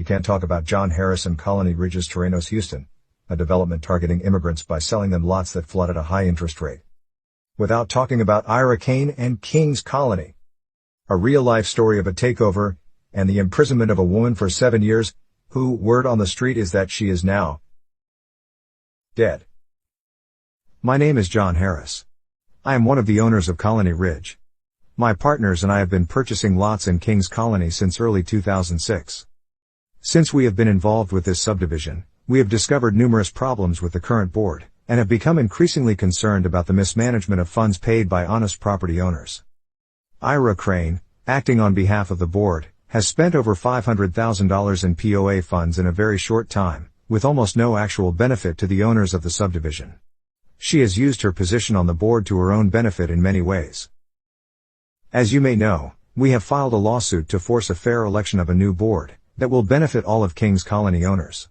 You can't talk about John Harris and Colony Ridge's Terrenos, Houston, a development targeting immigrants by selling them lots that flood at a high interest rate, without talking about Ira Kane and King's Colony, a real-life story of a takeover and the imprisonment of a woman for 7 years, who, word on the street is that she is now dead. My name is John Harris. I am one of the owners of Colony Ridge. My partners and I have been purchasing lots in King's Colony since early 2006. Since we have been involved with this subdivision, we have discovered numerous problems with the current board, and have become increasingly concerned about the mismanagement of funds paid by honest property owners. Ira Crane, acting on behalf of the board, has spent over $500,000 in POA funds in a very short time, with almost no actual benefit to the owners of the subdivision. She has used her position on the board to her own benefit in many ways. As you may know, we have filed a lawsuit to force a fair election of a new board that will benefit all of King's Colony owners.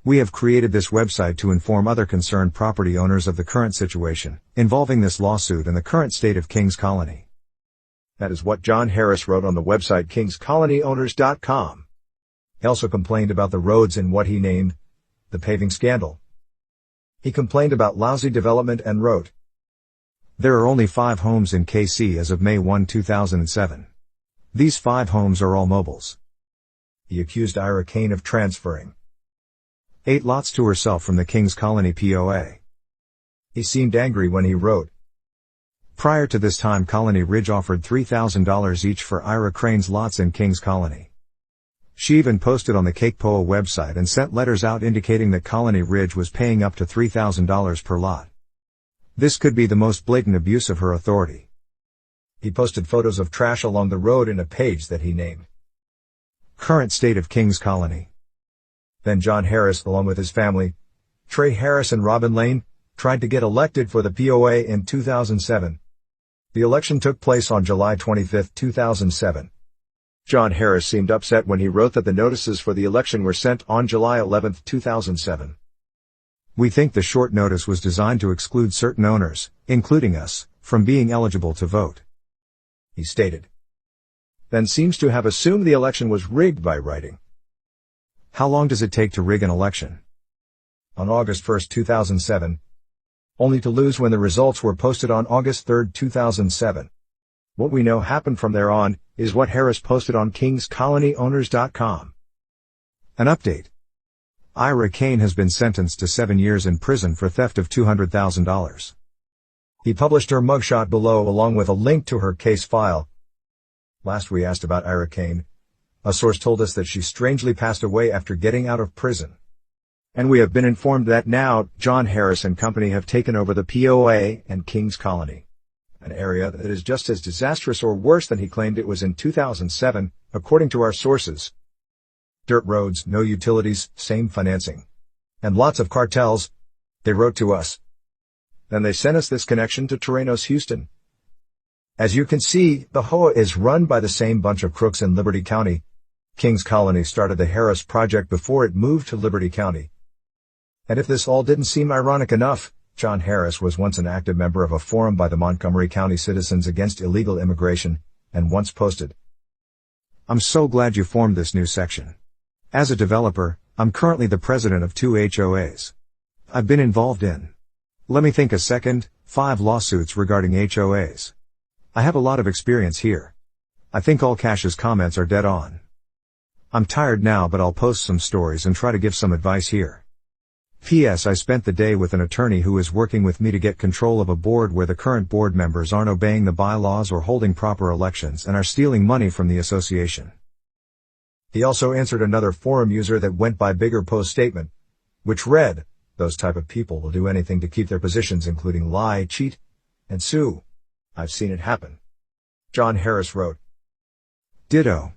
We have created this website to inform other concerned property owners of the current situation involving this lawsuit and the current state of King's Colony. That is what John Harris wrote on the website kingscolonyowners.com. He also complained about the roads in what he named the paving scandal. He complained about lousy development and wrote, "There are only 5 homes in KC as of May 1, 2007. These 5 homes are all mobiles." He accused Ira Kane of transferring 8 lots to herself from the King's Colony POA. He seemed angry when he wrote, "Prior to this time, Colony Ridge offered $3,000 each for Ira Crane's lots in King's Colony. She even posted on the CakePoa website and sent letters out indicating that Colony Ridge was paying up to $3,000 per lot. This could be the most blatant abuse of her authority." He posted photos of trash along the road in a page that he named Current State of King's Colony. Then John Harris, along with his family, Trey Harris and Robin Lane, tried to get elected for the POA in 2007. The election took place on July 25, 2007. John Harris seemed upset when he wrote that the notices for the election were sent on July 11, 2007. "We think the short notice was designed to exclude certain owners, including us, from being eligible to vote," he stated. Then seems to have assumed the election was rigged by writing, "How long does it take to rig an election?" On August 1, 2007, only to lose when the results were posted on August 3, 2007. What we know happened from there on is what Harris posted on kingscolonyowners.com. An update. Ira Kane has been sentenced to 7 years in prison for theft of $200,000. He published her mugshot below along with a link to her case file. Last we asked about Ira Kane, a source told us that she strangely passed away after getting out of prison. And we have been informed that now John Harris and company have taken over the POA and King's Colony, an area that is just as disastrous or worse than he claimed it was in 2007, according to our sources. Dirt roads, no utilities, same financing, and lots of cartels, they wrote to us. Then they sent us this connection to Terrenos, Houston. As you can see, the HOA is run by the same bunch of crooks in Liberty County. King's Colony started the Harris Project before it moved to Liberty County. And if this all didn't seem ironic enough, John Harris was once an active member of a forum by the Montgomery County Citizens Against Illegal Immigration, and once posted, "I'm so glad you formed this new section. As a developer, I'm currently the president of 2 HOAs. I've been involved in, let me think a second, 5 lawsuits regarding HOAs. I have a lot of experience here. I think all Cash's comments are dead on. I'm tired now, but I'll post some stories and try to give some advice here. P.S. I spent the day with an attorney who is working with me to get control of a board where the current board members aren't obeying the bylaws or holding proper elections and are stealing money from the association." He also answered another forum user that went by Bigger Post statement, which read, "Those type of people will do anything to keep their positions, including lie, cheat, and sue. I've seen it happen." John Harris wrote, "Ditto.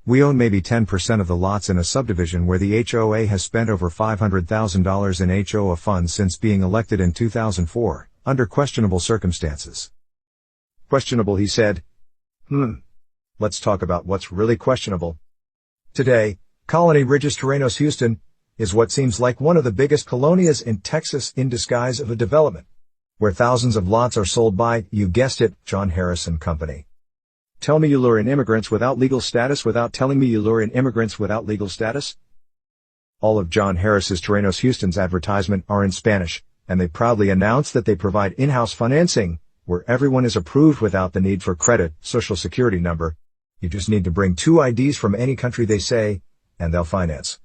We own maybe 10% of the lots in a subdivision where the HOA has spent over $500,000 in HOA funds since being elected in 2004, under questionable circumstances." Questionable, he said. Let's talk about what's really questionable. Today, Colony Ridge's Terrenos, Houston, is what seems like one of the biggest colonias in Texas in disguise of a development, where thousands of lots are sold by, you guessed it, John Harris and Company. Tell me you lure in immigrants without legal status without telling me you lure in immigrants without legal status? All of John Harris's Terrenos Houston's advertisement are in Spanish, and they proudly announce that they provide in-house financing, where everyone is approved without the need for credit, social security number. You just need to bring 2 IDs from any country they say, and they'll finance.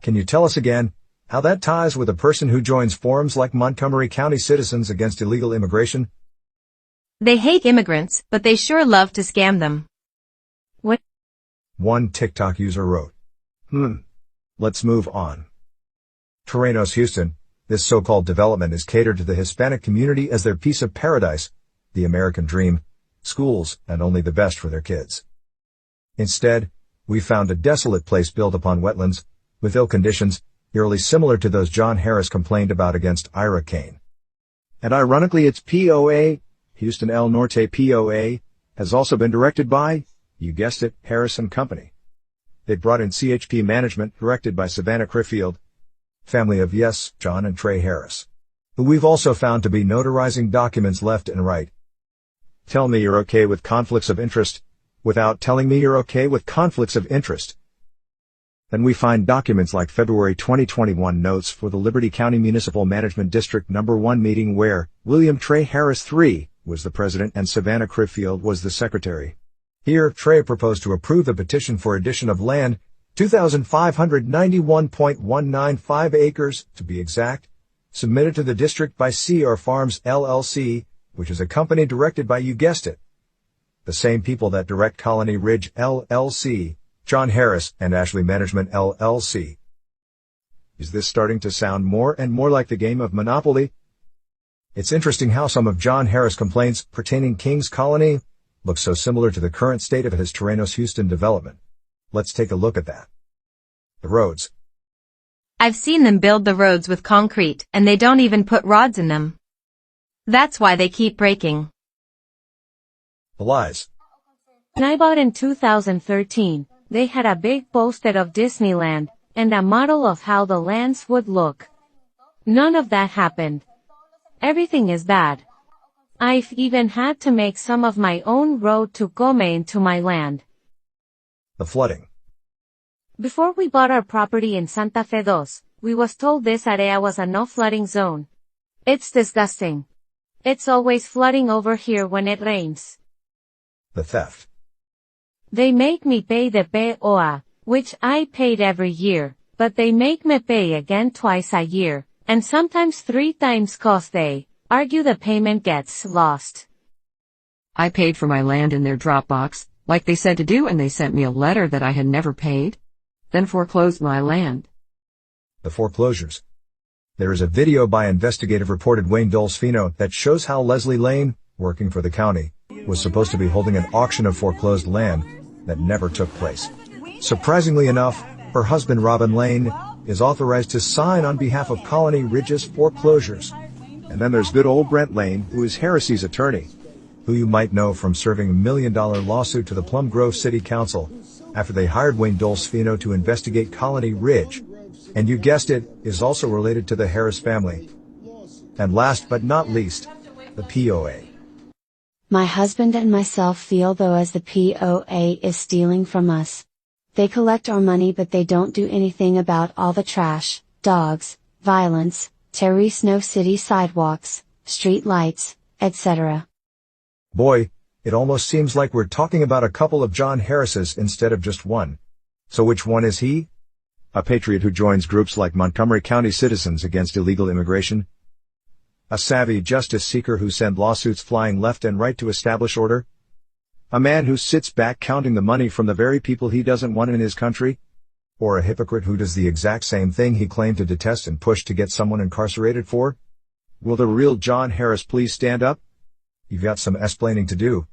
Can you tell us again how that ties with a person who joins forums like Montgomery County Citizens Against Illegal Immigration? They hate immigrants, but they sure love to scam them. What? One TikTok user wrote. Let's move on. Terrenos Houston, this so-called development is catered to the Hispanic community as their piece of paradise, the American dream, schools, and only the best for their kids. Instead, we found a desolate place built upon wetlands, with ill conditions, eerily similar to those John Harris complained about against Ira Kane. And ironically its POA, Houston El Norte POA, has also been directed by, you guessed it, Harris and Company. They brought in CHP management, directed by Savannah Criffield, family of yes, John and Trey Harris, who we've also found to be notarizing documents left and right. Tell me you're okay with conflicts of interest, without telling me you're okay with conflicts of interest. Then we find documents like February 2021 notes for the Liberty County Municipal Management District No. 1 meeting where William Trey Harris III was the president and Savannah Criffield was the secretary. Here, Trey proposed to approve the petition for addition of land, 2,591.195 acres, to be exact, submitted to the district by CR Farms LLC, which is a company directed by, you guessed it, the same people that direct Colony Ridge LLC, John Harris, and Ashley Management LLC. Is this starting to sound more and more like the game of Monopoly? It's interesting how some of John Harris' complaints pertaining King's Colony look so similar to the current state of his Terrenos Houston development. Let's take a look at that. The roads. I've seen them build the roads with concrete, and they don't even put rods in them. That's why they keep breaking. The lies. When I bought in 2013, they had a big poster of Disneyland, and a model of how the lands would look. None of that happened. Everything is bad. I've even had to make some of my own road to come into my land. The flooding. Before we bought our property in Santa Fe 2, we was told this area was a no flooding zone. It's disgusting. It's always flooding over here when it rains. The theft. They make me pay the POA, which I paid every year, but they make me pay again twice a year, and sometimes 3 times 'cause they argue the payment gets lost. I paid for my land in their Dropbox, like they said to do, and they sent me a letter that I had never paid, then foreclosed my land. The foreclosures. There is a video by investigative reporter Wayne Dolcefino that shows how Leslie Lane, working for the county, was supposed to be holding an auction of foreclosed land that never took place. Surprisingly enough, her husband Robin Lane is authorized to sign on behalf of Colony Ridge's foreclosures. And then there's good old Brent Lane, who is Harris's attorney, who you might know from serving a $1 million lawsuit to the Plum Grove City Council after they hired Wayne Dolcefino to investigate Colony Ridge. And you guessed it, is also related to the Harris family. And last but not least, the POA. My husband and myself feel though as the POA is stealing from us. They collect our money but they don't do anything about all the trash, dogs, violence, Terrenos city sidewalks, street lights, etc. Boy, it almost seems like we're talking about a couple of John Harrises instead of just one. So which one is he? A patriot who joins groups like Montgomery County Citizens Against Illegal Immigration? A savvy justice seeker who sends lawsuits flying left and right to establish order? A man who sits back counting the money from the very people he doesn't want in his country? Or a hypocrite who does the exact same thing he claimed to detest and push to get someone incarcerated for? Will the real John Harris please stand up? You've got some explaining to do.